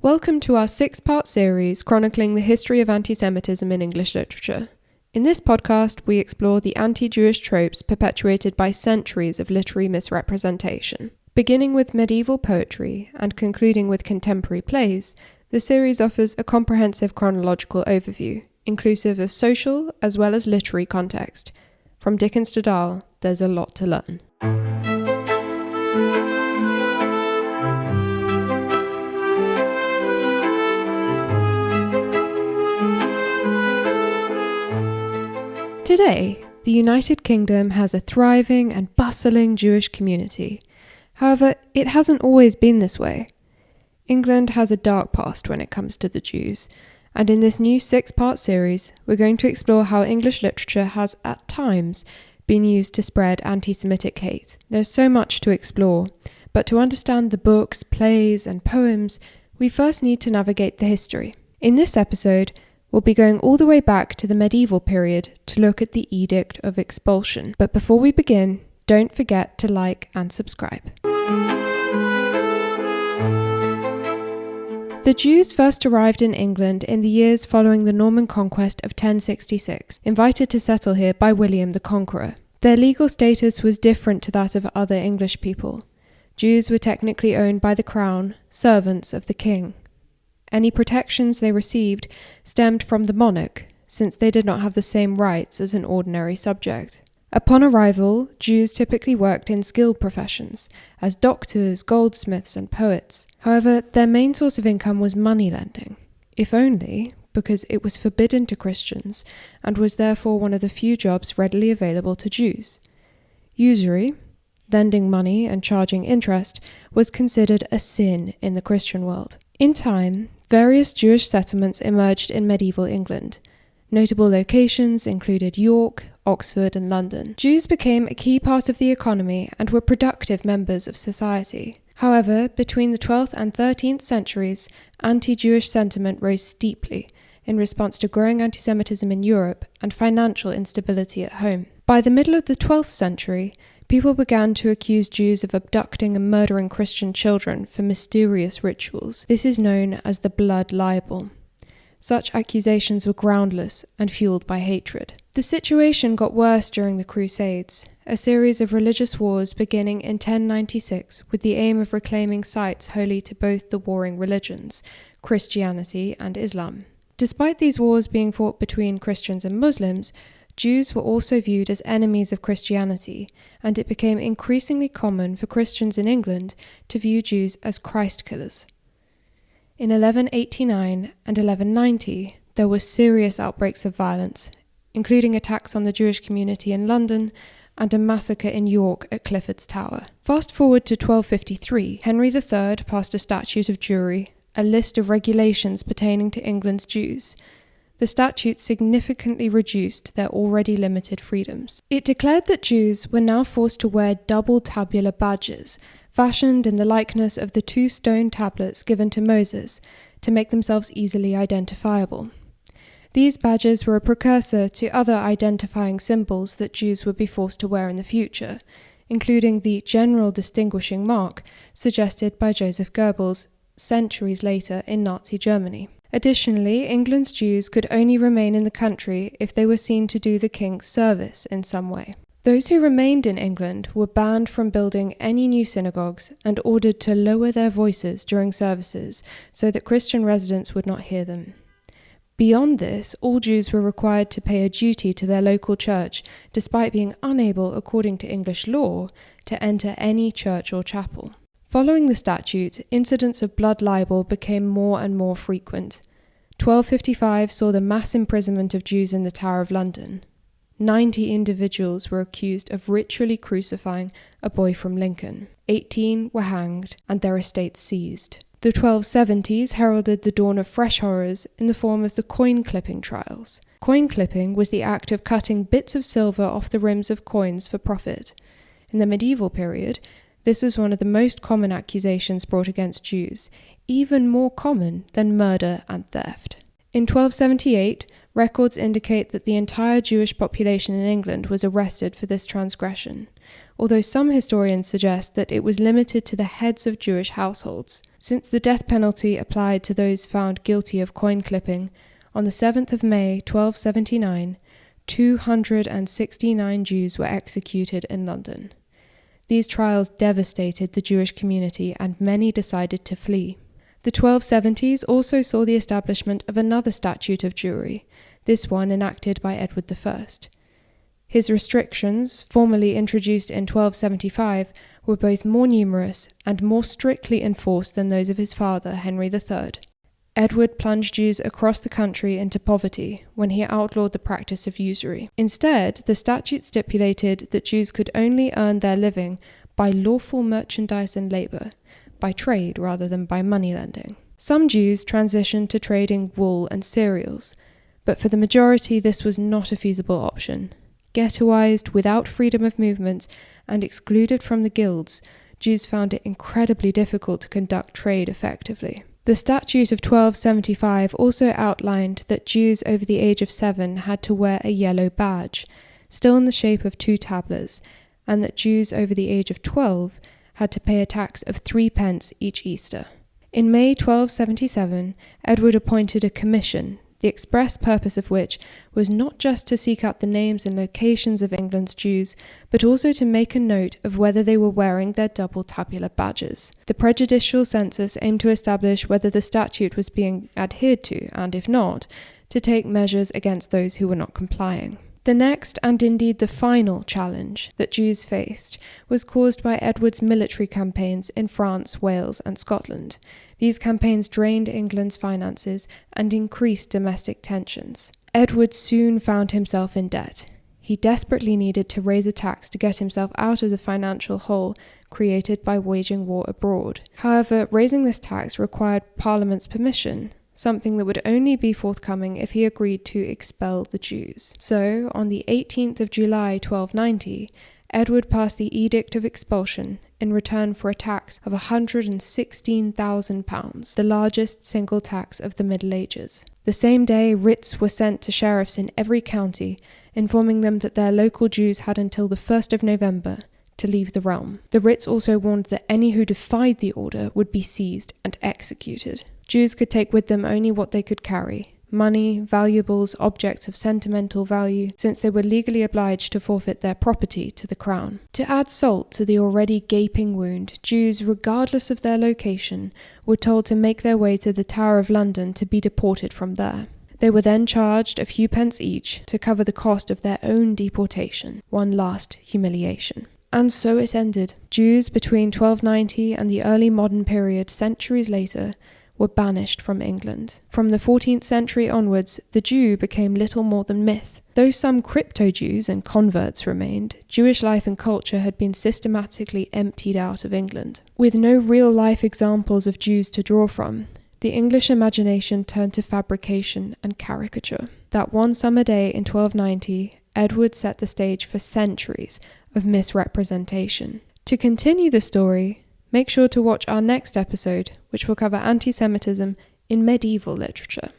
Welcome to our 6-part series chronicling the history of anti-Semitism in English literature. In this podcast, we explore the anti-Jewish tropes perpetuated by centuries of literary misrepresentation. Beginning with medieval poetry and concluding with contemporary plays, the series offers a comprehensive chronological overview, inclusive of social as well as literary context. From Dickens to Dahl, there's a lot to learn. Today, the United Kingdom has a thriving and bustling Jewish community. However, it hasn't always been this way. England has a dark past when it comes to the Jews, and in this new 6-part series, we're going to explore how English literature has, at times, been used to spread anti-Semitic hate. There's so much to explore, but to understand the books, plays, and poems, we first need to navigate the history. In this episode, we'll be going all the way back to the medieval period to look at the Edict of Expulsion. But before we begin, don't forget to like and subscribe. The Jews first arrived in England in the years following the Norman conquest of 1066, invited to settle here by William the Conqueror. Their legal status was different to that of other English people. Jews were technically owned by the crown, servants of the king. Any protections they received stemmed from the monarch, since they did not have the same rights as an ordinary subject. Upon arrival, Jews typically worked in skilled professions, as doctors, goldsmiths, and poets. However, their main source of income was money lending, if only because it was forbidden to Christians and was therefore one of the few jobs readily available to Jews. Usury, lending money and charging interest, was considered a sin in the Christian world. In time, various Jewish settlements emerged in medieval England. Notable locations included York, Oxford, and London. Jews became a key part of the economy and were productive members of society. However, between the 12th and 13th centuries, anti-Jewish sentiment rose steeply in response to growing anti-Semitism in Europe and financial instability at home. By the middle of the 12th century, people began to accuse Jews of abducting and murdering Christian children for mysterious rituals. This is known as the blood libel. Such accusations were groundless and fueled by hatred. The situation got worse during the Crusades, a series of religious wars beginning in 1096 with the aim of reclaiming sites holy to both the warring religions, Christianity and Islam. Despite these wars being fought between Christians and Muslims, Jews were also viewed as enemies of Christianity, and it became increasingly common for Christians in England to view Jews as Christ killers. In 1189 and 1190, there were serious outbreaks of violence, including attacks on the Jewish community in London and a massacre in York at Clifford's Tower. Fast forward to 1253, Henry III passed a Statute of Jewry, a list of regulations pertaining to England's Jews. The statute significantly reduced their already limited freedoms. It declared that Jews were now forced to wear double tabular badges, fashioned in the likeness of the 2 stone tablets given to Moses, to make themselves easily identifiable. These badges were a precursor to other identifying symbols that Jews would be forced to wear in the future, including the general distinguishing mark suggested by Joseph Goebbels centuries later in Nazi Germany. Additionally, England's Jews could only remain in the country if they were seen to do the king's service in some way. Those who remained in England were banned from building any new synagogues and ordered to lower their voices during services so that Christian residents would not hear them. Beyond this, all Jews were required to pay a duty to their local church, despite being unable, according to English law, to enter any church or chapel. Following the statute, incidents of blood libel became more and more frequent. 1255 saw the mass imprisonment of Jews in the Tower of London. 90 individuals were accused of ritually crucifying a boy from Lincoln. 18 were hanged and their estates seized. The 1270s heralded the dawn of fresh horrors in the form of the coin-clipping trials. Coin-clipping was the act of cutting bits of silver off the rims of coins for profit. In the medieval period, this was one of the most common accusations brought against Jews, even more common than murder and theft. In 1278, records indicate that the entire Jewish population in England was arrested for this transgression. although some historians suggest that it was limited to the heads of Jewish households. Since the death penalty applied to those found guilty of coin clipping, on the 7th of May 1279, 269 Jews were executed in London. These trials devastated the Jewish community and many decided to flee. The 1270s also saw the establishment of another statute of Jewry, this one enacted by Edward I. His restrictions, formally introduced in 1275, were both more numerous and more strictly enforced than those of his father, Henry III. Edward plunged Jews across the country into poverty when he outlawed the practice of usury. Instead, the statute stipulated that Jews could only earn their living by lawful merchandise and labour, by trade rather than by money lending. Some Jews transitioned to trading wool and cereals, but for the majority this was not a feasible option. Ghettoized, without freedom of movement, and excluded from the guilds, Jews found it incredibly difficult to conduct trade effectively. The Statute of 1275 also outlined that Jews over the age of 7 had to wear a yellow badge, still in the shape of 2 tablers, and that Jews over the age of 12 had to pay a tax of 3 pence each Easter. In May 1277, Edward appointed a commission, the express purpose of which was not just to seek out the names and locations of England's Jews, but also to make a note of whether they were wearing their double tabular badges. The prejudicial census aimed to establish whether the statute was being adhered to, and if not, to take measures against those who were not complying. The next, and indeed the final, challenge that Jews faced was caused by Edward's military campaigns in France, Wales, and Scotland. These campaigns drained England's finances and increased domestic tensions. Edward soon found himself in debt. He desperately needed to raise a tax to get himself out of the financial hole created by waging war abroad. However, raising this tax required Parliament's permission, something that would only be forthcoming if he agreed to expel the Jews. So, on the 18th of July 1290, Edward passed the Edict of Expulsion in return for a tax of £116,000, the largest single tax of the Middle Ages. The same day, writs were sent to sheriffs in every county, informing them that their local Jews had until the 1st of November to leave the realm. The writs also warned that any who defied the order would be seized and executed. Jews could take with them only what they could carry: money, valuables, objects of sentimental value, since they were legally obliged to forfeit their property to the crown. To add salt to the already gaping wound, Jews, regardless of their location, were told to make their way to the Tower of London to be deported from there. They were then charged a few pence each to cover the cost of their own deportation, one last humiliation. And so it ended. Jews between 1290 and the early modern period, centuries later, were banished from England. From the 14th century onwards, the Jew became little more than myth. Though some crypto-Jews and converts remained, Jewish life and culture had been systematically emptied out of England. With no real-life examples of Jews to draw from, the English imagination turned to fabrication and caricature. That one summer day in 1290, Edward set the stage for centuries of misrepresentation. To continue the story, make sure to watch our next episode, which will cover anti-Semitism in medieval literature.